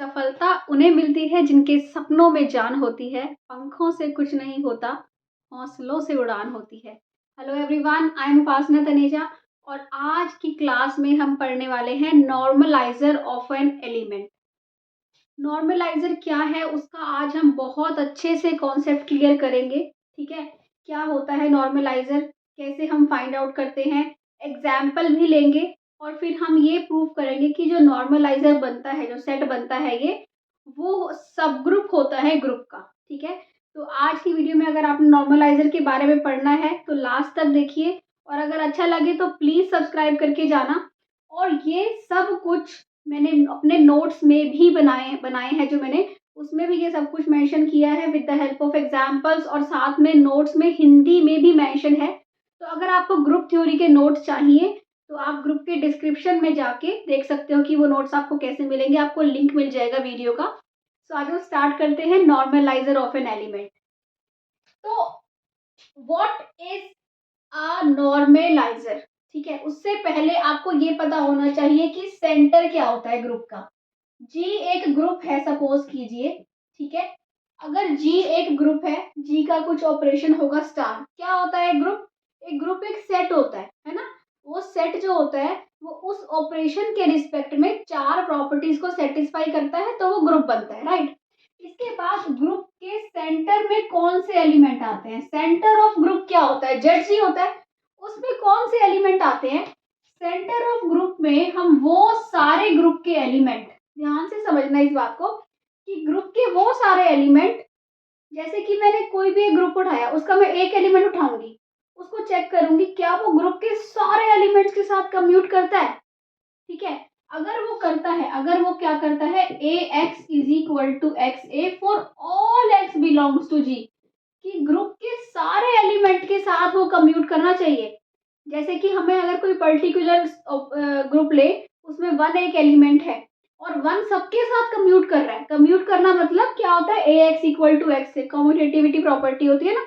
सफलता उन्हें मिलती है जिनके सपनों में जान होती है, पंखों से कुछ नहीं होता, हौसलों से उड़ान होती है। हेलो एवरीवन, आई एम उपासना तनेजा और आज की क्लास में हम पढ़ने वाले हैं normaliser of an element. Normaliser क्या है उसका आज हम बहुत अच्छे से कॉन्सेप्ट क्लियर करेंगे। ठीक है, क्या होता है नॉर्मलाइजर, कैसे हम फाइंड आउट करते हैं, एग्जाम्पल भी लेंगे और फिर हम ये प्रूव करेंगे कि जो नॉर्मलाइजर बनता है, जो सेट बनता है, ये वो सब ग्रुप होता है ग्रुप का। ठीक है, तो आज की वीडियो में अगर आपने नॉर्मलाइजर के बारे में पढ़ना है तो लास्ट तक देखिए और अगर अच्छा लगे तो प्लीज़ सब्सक्राइब करके जाना। और ये सब कुछ मैंने अपने नोट्स में भी बनाए बनाए हैं, जो मैंने उसमें भी ये सब कुछ मेंशन किया है with the help of examples, और साथ में नोट्स में हिंदी में भी मेंशन है। तो अगर आपको ग्रुप थ्योरी के नोट्स चाहिए तो आप ग्रुप के डिस्क्रिप्शन में जाके देख सकते हो कि वो नोट्स आपको कैसे मिलेंगे, आपको लिंक मिल जाएगा वीडियो का। सो आज हम स्टार्ट करते हैं नॉर्मलाइजर ऑफ एन एलिमेंट। तो व्हाट इज अ नॉर्मलाइजर? ठीक है, उससे पहले आपको ये पता होना चाहिए कि सेंटर क्या होता है ग्रुप का। जी एक ग्रुप है, सपोज कीजिए। ठीक है, अगर जी एक ग्रुप है, जी का कुछ ऑपरेशन होगा स्टार। क्या होता है ग्रुप? एक ग्रुप एक सेट होता है ना। वो सेट जो होता है वो उस ऑपरेशन के रिस्पेक्ट में चार प्रॉपर्टीज को सेटिस्फाई करता है तो वो ग्रुप बनता है, राइट। इसके बाद ग्रुप के सेंटर में कौन से एलिमेंट आते हैं? सेंटर ऑफ ग्रुप क्या होता है? जेड जी होता है। उसमें कौन से एलिमेंट आते हैं? सेंटर ऑफ ग्रुप में हम वो सारे ग्रुप के एलिमेंट, ध्यान से समझना इस बात को, कि ग्रुप के वो सारे एलिमेंट, जैसे कि मैंने कोई भी एक ग्रुप उठाया, उसका मैं एक एलिमेंट उठाऊंगी, उसको चेक करूंगी क्या वो ग्रुप के सारे एलिमेंट्स के साथ कम्यूट करता है। ठीक है, अगर वो करता है, अगर वो क्या करता है, a x is equal to x a for all x belongs to G, कि ग्रुप के सारे एलिमेंट के साथ वो कम्यूट करना चाहिए। जैसे कि हमें अगर कोई पर्टिकुलर ग्रुप ले, उसमें वन एक एलिमेंट है और वन सबके साथ कम्यूट कर रहा है। कम्यूट करना मतलब क्या होता है? A x equal to x से कम्यूटेटिविटी प्रॉपर्टी होती है ना।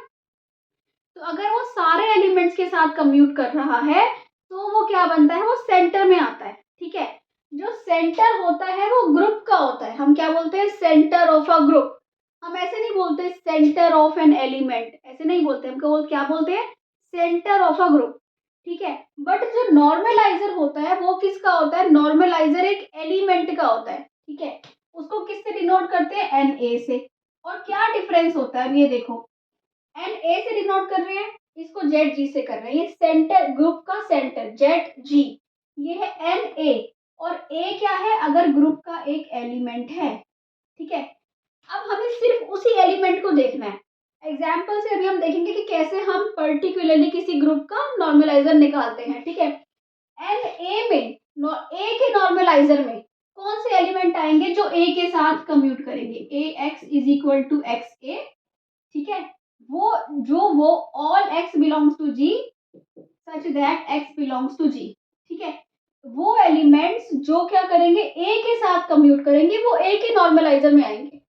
तो अगर वो सारे एलिमेंट्स के साथ कम्यूट कर रहा है तो वो क्या बनता है? वो सेंटर में आता है। ठीक है, जो सेंटर होता है वो ग्रुप का होता है। हम क्या बोलते हैं? Centre of a group. हम ऐसे नहीं बोलते सेंटर ऑफ एन एलिमेंट, ऐसे नहीं बोलते। हमको क्या बोलते हैं? Centre of a group. ठीक है, बट जो नॉर्मलाइजर होता है वो किसका होता है? नॉर्मलाइजर एक एलिमेंट का होता है। ठीक है, उसको किससे डिनोट करते हैं? एन ए से। और क्या डिफरेंस होता है अब ये देखो, एन ए से डिनोट कर रहे हैं, इसको जेड जी से कर रहे हैं। ये सेंटर, ग्रुप का सेंटर जेड जी, ये है एन ए। और ए क्या है? अगर ग्रुप का एक एलिमेंट है। ठीक है, अब हमें सिर्फ उसी एलिमेंट को देखना है। एग्जाम्पल से अभी हम देखेंगे कि कैसे हम पर्टिकुलरली किसी ग्रुप का नॉर्मलाइजर निकालते हैं। ठीक है, एन ए में, ए के नॉर्मलाइजर में कौन से एलिमेंट आएंगे जो ए के साथ कम्यूट करेंगे? A x is equal to x a. ठीक है, वो all x belongs to G such that x belongs to G. ठीक है, वो एलिमेंट्स जो क्या करेंगे? ए के साथ कम्यूट करेंगे, वो ए के नॉर्मलाइजर में आएंगे।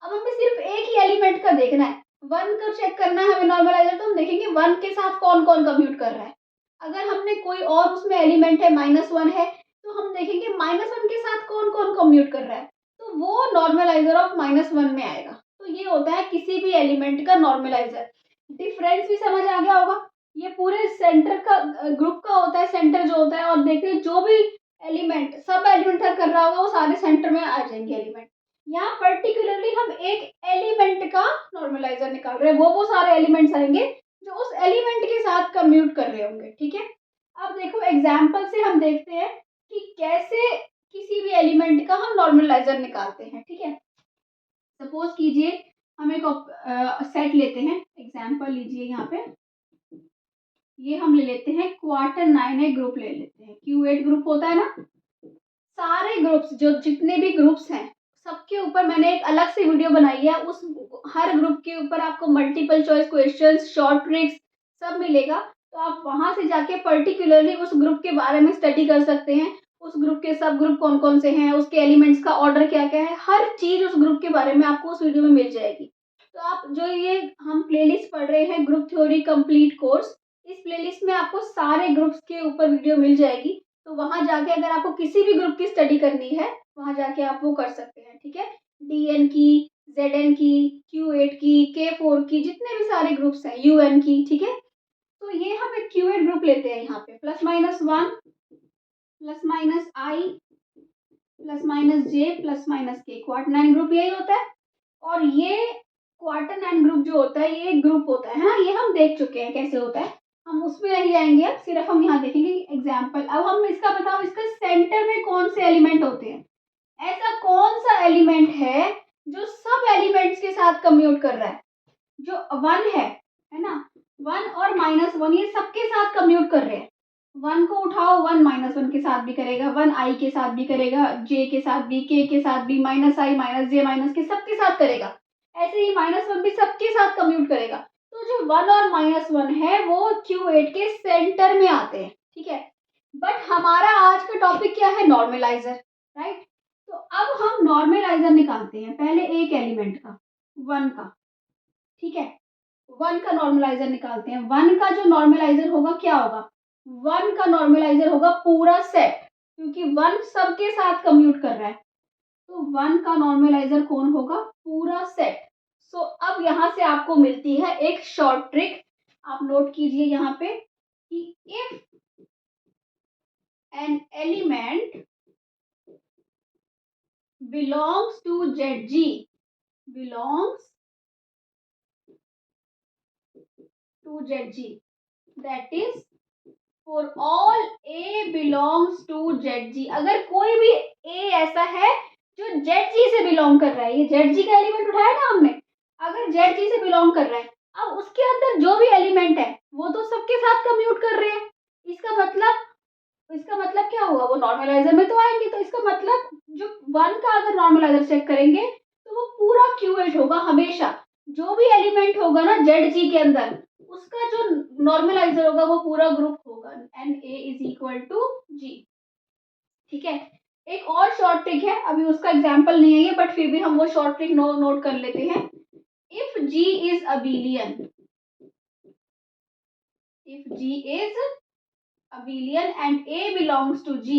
अब हमें सिर्फ एक ही एलिमेंट का देखना है, वन को चेक करना है हमें नॉर्मलाइजर, तो हम देखेंगे वन के साथ कौन कौन कम्यूट कर रहा है। अगर हमने कोई और उसमें एलिमेंट है, -1 है, तो हम देखेंगे -1 के साथ कौन कौन कम्यूट कर रहा है, तो वो नॉर्मलाइजर ऑफ -1 में आएगा। तो ये होता है किसी भी एलिमेंट का नॉर्मलाइजर। डिफरेंस भी समझ आ गया होगा। ये पूरे सेंटर का, ग्रुप का होता है सेंटर जो होता है, और देखिए जो भी एलिमेंट, सब एलिमेंट कर रहा होगा वो सारे सेंटर में आ जाएंगे एलिमेंट। यहाँ पर्टिकुलरली हम एक एलिमेंट का नॉर्मलाइजर निकाल रहे हैं, वो सारे एलिमेंट्स आएंगे जो उस एलिमेंट के साथ कम्यूट कर रहे होंगे। ठीक है, अब देखो एग्जाम्पल से हम देखते हैं कि कैसे किसी भी एलिमेंट का हम नॉर्मलाइजर निकालते हैं। ठीक है, सपोज कीजिए हम एक सेट लेते हैं, एग्जाम्पल लीजिए यहाँ पे, ये हम ले लेते हैं क्वार्टर 9 एक ग्रुप ले लेते हैं, Q8 ग्रुप होता है ना। सारे ग्रुप्स, जो जितने भी ग्रुप्स हैं, सबके ऊपर मैंने एक अलग से वीडियो बनाई है। उस हर ग्रुप के ऊपर आपको multiple choice questions, short tricks सब मिलेगा। तो आप वहां से जाके पर्टिकुलरली उस ग्रुप के बारे में स्टडी कर सकते हैं। उस ग्रुप के सब ग्रुप कौन कौन से हैं, उसके एलिमेंट्स का ऑर्डर क्या क्या है, हर चीज उस ग्रुप के बारे में आपको उस वीडियो में मिल जाएगी। तो आप जो ये हम प्लेलिस्ट पढ़ रहे हैं, ग्रुप थ्योरी कंप्लीट कोर्स, इस प्लेलिस्ट में आपको सारे ग्रुप्स के ऊपर वीडियो मिल जाएगी। तो वहां जाके अगर आपको किसी भी ग्रुप की स्टडी करनी है वहाँ जाके आप वो कर सकते हैं, ठीक है। DN की, ZN की, Q8 की, K4 की, जितने भी सारे ग्रुप्स हैं, UN की, ठीक है। तो ये हम एक Q8 ग्रुप लेते हैं यहाँ पे, +-1 +-I +-J +-K, क्वाटरनाइन ग्रुप यही होता है। और ये क्वाटरनाइन ग्रुप जो होता है, ये एक ग्रुप होता है ना, ये हम देख चुके हैं कैसे होता है, हम उसमें नहीं जाएंगे, अब सिर्फ हम यहाँ देखेंगे एग्जाम्पल। अब हम इसका बताओ, इसका सेंटर में कौन से एलिमेंट होते हैं? ऐसा कौन सा एलिमेंट है जो सब एलिमेंट्स के साथ कम्यूट कर रहा है? जो 1 है ना, 1 और -1 ये सबके साथ कम्यूट कर रहे हैं। 1 को उठाओ, 1 -1 के साथ भी करेगा, 1 I के साथ भी करेगा, J के साथ भी, K के साथ भी, -I -J -K सबके साथ करेगा। ऐसे ही -1 भी सबके साथ कम्यूट करेगा। तो जो 1 और -1 है वो Q8 के सेंटर में आते हैं, ठीक है। बट हमारा आज का टॉपिक क्या है? Normaliser, right. तो अब हम नॉर्मलाइजर निकालते हैं, पहले एक एलिमेंट का, 1 का, ठीक है। 1 का नॉर्मलाइजर निकालते हैं। 1 का जो नॉर्मलाइजर होगा क्या होगा? 1 का नॉर्मलाइजर होगा पूरा सेट, क्योंकि 1 सबके साथ कम्यूट कर रहा है। तो 1 का नॉर्मलाइजर कौन होगा? पूरा सेट। सो अब यहाँ से आपको मिलती है एक शॉर्ट ट्रिक, आप नोट कीजिए यहाँ पे कि if an element belongs to ZG, belongs to ZG, that is for all A belongs to ZG, अगर कोई भी A ऐसा है जो ZG से बिलोंग कर रहा है, ये ZG का एलिमेंट उठाया ना हमने, अगर ZG से बिलोंग कर रहा है, अब उसके अंदर जो भी एलिमेंट है वो तो सबके साथ कम्यूट कर रहे हैं। इसका मतलब क्या हुआ? वो नॉर्मलाइजर में तो आएंगे, तो इसका मतलब जो 1 का अगर नॉर्मलाइजर चेक करेंगे तो वो पूरा Q8 होगा हमेशा। जो भी एलिमेंट होगा ना ZG के अंदर, उसका जो नॉर्मलाइजर होगा वो पूरा ग्रुप होगा, Na is equal to G, ठीक है। एक और शॉर्ट ट्रिक है, अभी उसका एग्जाम्पल नहीं है ये, बट फिर भी हम वो शॉर्ट ट्रिक नोट कर लेते हैं। If G is abelian, if G is abelian and A belongs to G,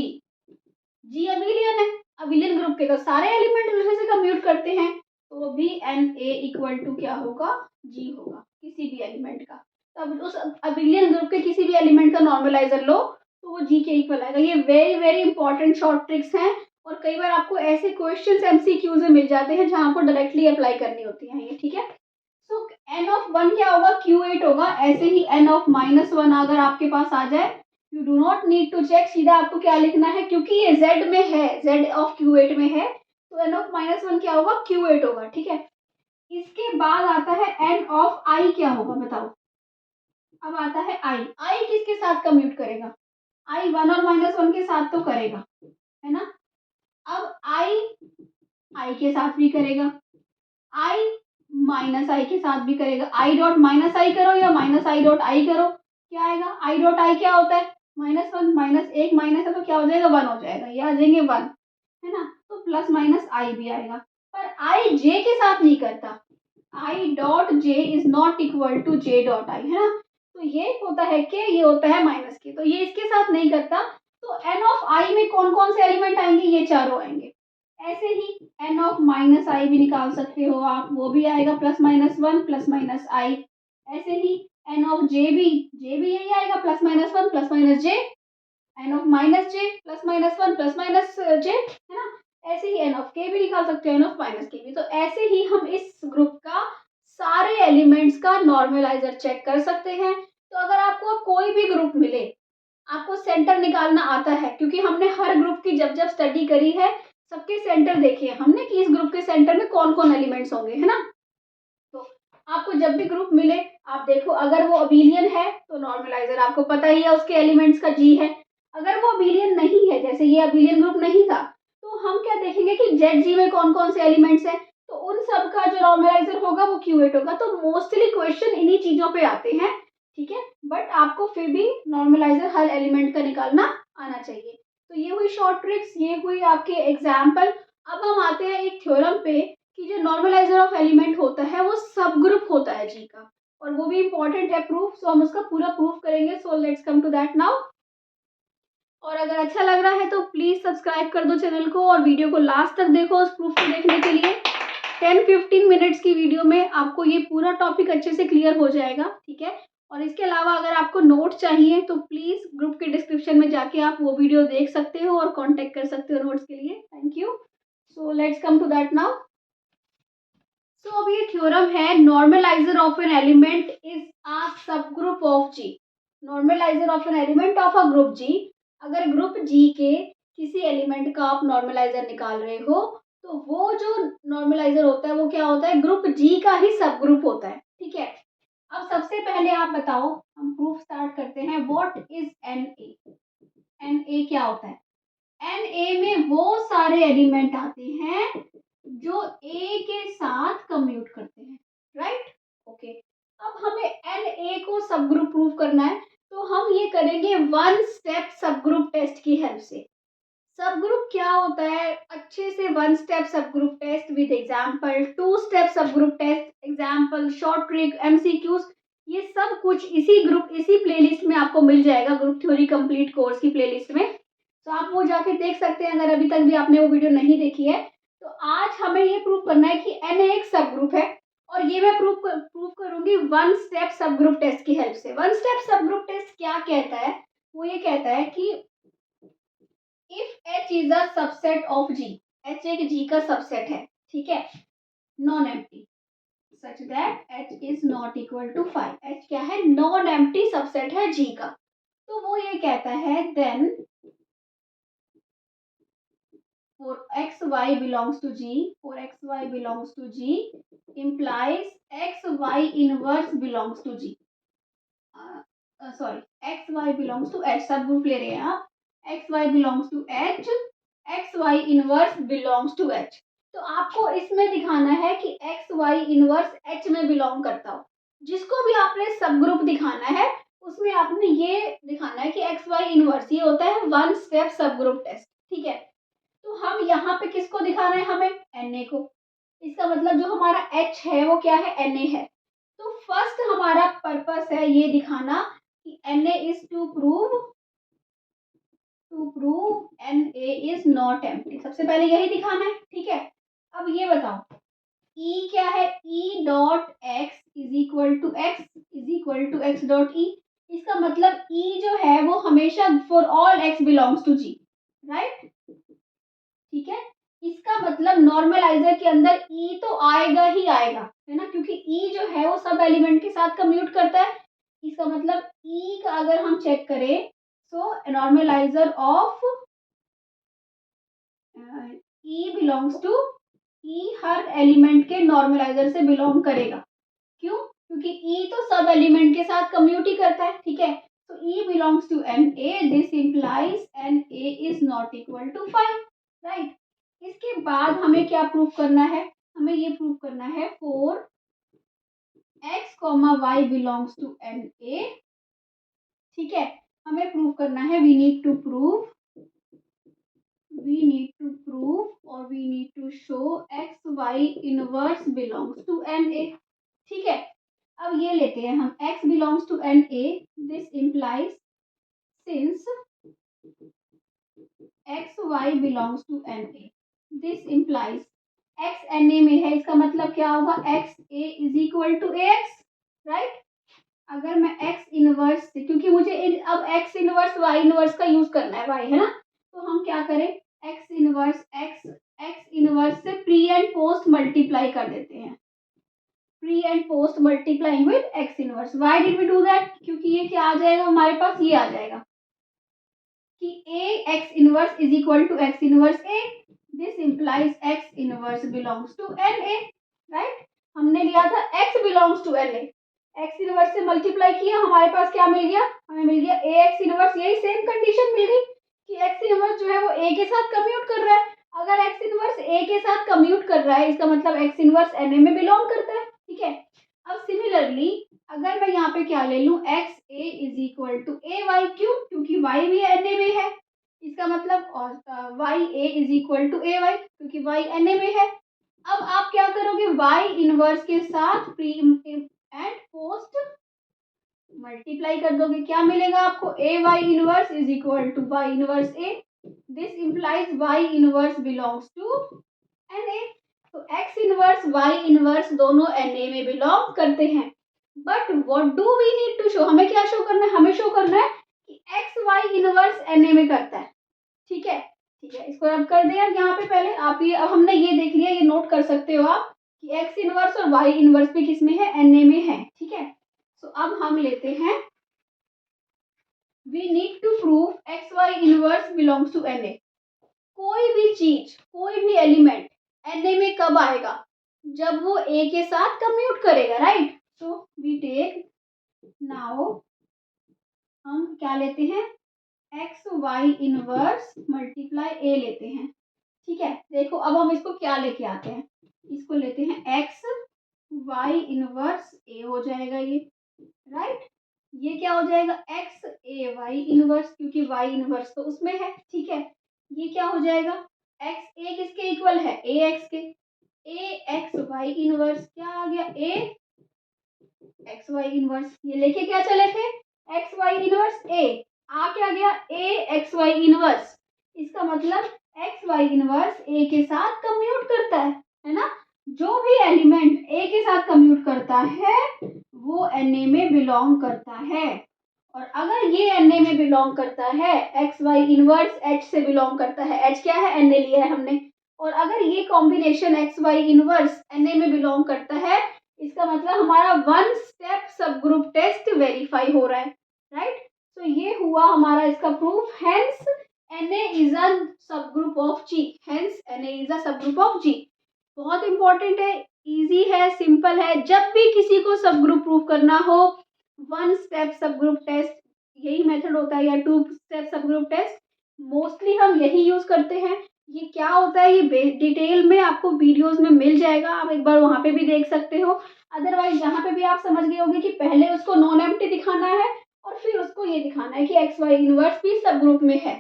G abelian है, अबेलियन ग्रुप के तो सारे एलिमेंट दूसरे से कम्यूट करते हैं, तो भी Na इक्वल टू क्या होगा? G होगा, किसी भी एलिमेंट का। तब उस अबेलियन ग्रुप के किसी भी एलिमेंट का नॉर्मलाइजर लो तो वो G के इक्वल आएगा। ये very very important short tricks हैं, और कई बार आपको ऐसे क्वेश्चंस MCQs में मिल जाते हैं जहां आपको डायरेक्टली अप्लाई करनी होती है ये, ठीक है। सो n ऑफ 1 क्या होगा? Q8 होगा। ऐसे ही n ऑफ -1 अगर आपके पास आ जाए, you do not need to check, सीधा आपको क्या लिखना है, क्योंकि ये Z में है, Z ऑफ Q8 में है, तो n ऑफ -1 क्या होगा? Q8 होगा, ठीक है। इसके बाद आता है n ऑफ I, क्या होगा बताओ? अब आता है I किसके साथ कम्यूट करेगा? I 1 और -1 के साथ तो करेगा, है ना। अब I के साथ भी करेगा, I -I के साथ भी करेगा। I डॉट -I करो या -I डॉट I करो, क्या आएगा? I डॉट I क्या होता है? -1 -1 माइनस है तो क्या हो जाएगा? 1 हो जाएगा, ये आ जाएंगे 1, है ना। तो +- भी आएगा, पर I J के साथ नहीं करता। I dot J is not equal to J dot I, है ना। तो ये होता है K, ये होता है -K, तो ये इसके साथ नहीं करता। तो n ऑफ I में कौन कौन से एलिमेंट आएंगे? ये चारों आएंगे। ऐसे ही n ऑफ -I भी निकाल सकते हो आप, वो भी आएगा +-1 +-I। ऐसे ही n ऑफ J भी यही आएगा, +-1 +-J, n of -J +-1 +-J, है ना। ऐसे ही n ऑफ K भी निकाल सकते हो, n ऑफ -K भी। तो ऐसे ही हम इस ग्रुप का सारे एलिमेंट्स का नॉर्मलाइजर चेक कर सकते हैं। तो अगर आपको कोई भी ग्रुप मिले, आपको सेंटर निकालना आता है, क्योंकि हमने हर ग्रुप की जब जब स्टडी करी है, सबके सेंटर देखे हैं हमने कि इस ग्रुप के सेंटर में कौन कौन एलिमेंट्स होंगे, है ना। तो आपको जब भी ग्रुप मिले, आप देखो, अगर वो अबेलियन है तो नॉर्मलाइजर आपको पता ही है उसके एलिमेंट्स का G है। अगर वो अबेलियन नहीं है, जैसे ये अबेलियन ग्रुप नहीं था, तो हम क्या देखेंगे कि ZG में कौन कौन से एलिमेंट्स हैं, तो उन सब का जो नॉर्मलाइजर होगा वो Q8 होगा। तो मोस्टली क्वेश्चन इन्हीं चीजों पे आते हैं, ठीक है। बट आपको फिर भी नॉर्मलाइजर हर एलिमेंट का निकालना आना चाहिए। तो ये हुई शॉर्ट ट्रिक्स, ये हुई आपके एग्जाम्पल। अब हम आते हैं एक थ्योरम पे कि जो नॉर्मलाइजर ऑफ एलिमेंट होता है वो सब ग्रुप होता है G का, और वो भी इंपॉर्टेंट है प्रूफ, सो हम उसका पूरा प्रूफ करेंगे। So let's come to that now. और अगर अच्छा लग रहा है तो प्लीज़ सब्सक्राइब कर दो चैनल को और वीडियो को लास्ट तक देखो उस प्रूफ को देखने के लिए। 10-15 मिनट्स की वीडियो में आपको ये पूरा टॉपिक अच्छे से क्लियर हो जाएगा, ठीक है। और इसके अलावा अगर आपको नोट चाहिए तो प्लीज़ ग्रुप के डिस्क्रिप्शन में जाके आप वो वीडियो देख सकते हो और कॉन्टेक्ट कर सकते हो नोट्स के लिए। Thank you. So let's come to that now. So अब ये थ्योरम है, normaliser of an element is a subgroup of G. Normaliser of an element of a group G. अगर ग्रुप जी के किसी एलिमेंट का आप नॉर्मलाइजर निकाल रहे हो तो वो जो नॉर्मलाइजर होता है वो क्या होता है, ग्रुप जी का ही सब ग्रुप होता है, ठीक है। अब सबसे पहले आप बताओ, हम प्रूफ स्टार्ट करते हैं। What is N A? N A क्या होता है? एन ए में वो सारे एलिमेंट आते हैं जो ए के साथ कम्यूट करते हैं, राइट। ओके, अब हमें एन ए को सब ग्रुप प्रूव करना है तो हम ये करेंगे one step subgroup test की हेल्प से। सब ग्रुप क्या होता है, अच्छे से one step subgroup test with example, two step subgroup test example, short trick, MCQs, ये सब कुछ इसी ग्रुप इसी प्लेलिस्ट में आपको मिल जाएगा, ग्रुप थ्योरी कंप्लीट कोर्स की प्लेलिस्ट में। तो आप वो जाके देख सकते हैं अगर अभी तक भी आपने वो वीडियो नहीं देखी है। तो आज हमें ये प्रूव करना है कि एन एक सब ग्रुप है और ये मैं प्रूव करूंगी one step subgroup test की हेल्प से। One step subgroup test क्या कहता है, वो ये कहता है कि if H is a subset of G, H एक जी का सबसेट है, ठीक है, non empty, such that H is not equal to 5। H क्या है, नॉन एम्प्टी सबसेट है जी का। तो वो ये कहता है then for xy belongs to G, for xy belongs to G implies xy inverse belongs to G. Sorry, xy belongs to H, सब ग्रुप ले रहे हैं आप। xy belongs to H, xy inverse belongs to H। तो आपको इसमें दिखाना है कि xy inverse H में बिलोंग करता हो। जिसको भी आपने सब ग्रुप दिखाना है उसमें आपने ये दिखाना है कि xy inverse, ये होता है one step subgroup test, ठीक है। तो हम यहाँ पे किसको दिखाना है, हमें Na को। इसका मतलब जो हमारा H है वो क्या है, Na है। तो फर्स्ट हमारा पर्पस है ये दिखाना कि Na is to prove Na is not empty. सबसे पहले यही दिखाना है, ठीक है। अब ये बताओ E क्या है, E dot X is equal to X dot E. इसका मतलब E जो है वो हमेशा for all x belongs to G, right, ठीक है। इसका मतलब नॉर्मलाइजर के अंदर ई तो आएगा ही आएगा, है ना, क्योंकि ई जो है वो सब एलिमेंट के साथ कम्यूट करता है। इसका मतलब ई का अगर हम चेक करें so normaliser of e belongs to, e हर एलिमेंट के नॉर्मलाइजर से बिलोंग करेगा। क्यों? क्योंकि ई तो सब एलिमेंट के साथ कम्यूट ही करता है, ठीक है। तो e belongs to N A, this implies N a is not equal to 5, right. इसके बाद हमें क्या प्रूव करना है, हमें ये प्रूव करना है for x y belongs to N A, ठीक है। हमें प्रूव करना है, वी नीड टू प्रूव और we need to show x y inverse belongs to N A, ठीक है। अब ये लेते हैं हम x belongs to N A, this implies since x y belongs to N A, this implies x N ए में है, इसका मतलब क्या होगा, x a is equal to A x, right. अगर मैं x इनवर्स से, क्योंकि मुझे अब x इनवर्स y इनवर्स का यूज करना है, y है ना, तो हम क्या करें, x इनवर्स से प्री एंड पोस्ट मल्टीप्लाई कर देते हैं, pre and post multiplying with x inverse. Why did we do that, क्योंकि ये क्या आ जाएगा हमारे पास, ये आ जाएगा कि a x inverse is equal to x inverse a, this implies x inverse belongs to N A, right. हमने लिया था x belongs to N A, x inverse से मल्टीप्लाई किया, हमारे पास क्या मिल गया, हमें मिल गया a x इनवर्स। यही सेम कंडीशन मिल गई कि x इनवर्स जो है वो a के साथ कम्यूट कर रहा है। अगर x इनवर्स a के साथ कम्यूट कर रहा है इसका मतलब x इनवर्स एन ए में बिलोंग करता है, ठीक है। अब सिमिलरली अगर मैं यहाँ पे क्या ले लूँ, X A is equal to A Y, क्यों, क्योंकि वाई भी एन ए में है, इसका मतलब Y A is equal to A Y, क्योंकि वाई एन ए में है। अब आप क्या करोगे, वाई इनवर्स के साथ प्री एंड पोस्ट मल्टीप्लाई कर दोगे, क्या मिलेगा आपको, a y inverse is equal to y inverse a. This implies y inverse belongs to N a. तो एक्स इनवर्स वाई इनवर्स दोनों एन ए में बिलोंग करते हैं। But what do we need to show, हमें क्या शो करना है, हमें शो करना है कि एक्स वाई इनवर्स एन ए में करता है। ठीक है, ठीक है, इसको अब कर दिया यहाँ पे। पहले आप ये, अब हमने ये देख लिया, ये नोट कर सकते हो आप कि एक्स इनवर्स और वाई इनवर्स भी किस में है, एन ए में है। ठीक है, तो अब हम लेते हैं, we need to prove X Y inverse belongs to N A. कोई भी चीज, कोई भी एलिमेंट एन ए में कब आएगा, जब वो ए के साथ कम्यूट करेगा, राइट। तो वी टेक, नाउ हम क्या लेते हैं, एक्स वाई इनवर्स मल्टीप्लाई ए लेते हैं। ठीक है, देखो अब हम इसको क्या लेके आते हैं, इसको लेते हैं एक्स वाई इनवर्स ए हो जाएगा ये, राइट। ये क्या हो जाएगा, एक्स ए वाई इनवर्स, क्योंकि वाई इनवर्स तो उसमें है। ठीक है, ये क्या हो जाएगा, एक्स ए किसके इक्वल है, ए एक्स के। ए एक्स वाई इनवर्स क्या आ गया, ए एक्स वाई इनवर्स। ये लेके क्या चले थे, एक्स वाई इनवर्स ए, आ क्या गया, ए एक्स वाई इनवर्स। इसका मतलब एक्स वाई इनवर्स ए के साथ कम्यूट करता है ना। जो भी एलिमेंट ए के साथ कम्यूट करता है वो एन ए में बिलोंग करता है। और अगर ये एन ए में बिलोंग करता है, एक्स वाई इनवर्स एच से बिलोंग करता है, एच क्या है, एन ए लिया है हमने। और अगर ये combination x Y inverse N ए में बिलोंग करता है, इसका मतलब हमारा one step subgroup test verify हो रहा है, राइट। तो ये हुआ हमारा इसका proof. Hence N a is a subgroup of G, hence N a is a subgroup of जी। बहुत इंपॉर्टेंट है, इजी है, सिंपल है। जब भी किसी को सब ग्रुप प्रूफ करना हो, one step subgroup test यही मेथड होता है, या to step subgroup test, mostly हम यही यूज करते हैं। ये क्या होता है, ये डिटेल में आपको वीडियोस में मिल जाएगा, आप एक बार वहां पे भी देख सकते हो। अदरवाइज जहाँ पे भी आप समझ गए होंगे कि पहले उसको नॉन एम्प्टी दिखाना है और फिर उसको ये दिखाना है कि एक्स वाई इनवर्स भी सब ग्रुप में है,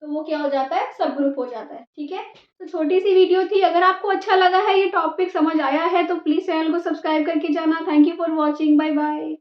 तो वो क्या हो जाता है, सब ग्रुप हो जाता है। ठीक है, तो छोटी सी वीडियो थी। अगर आपको अच्छा लगा है, ये टॉपिक समझ आया है, तो प्लीज चैनल को सब्सक्राइब करके जाना। Thank you for watching, bye bye.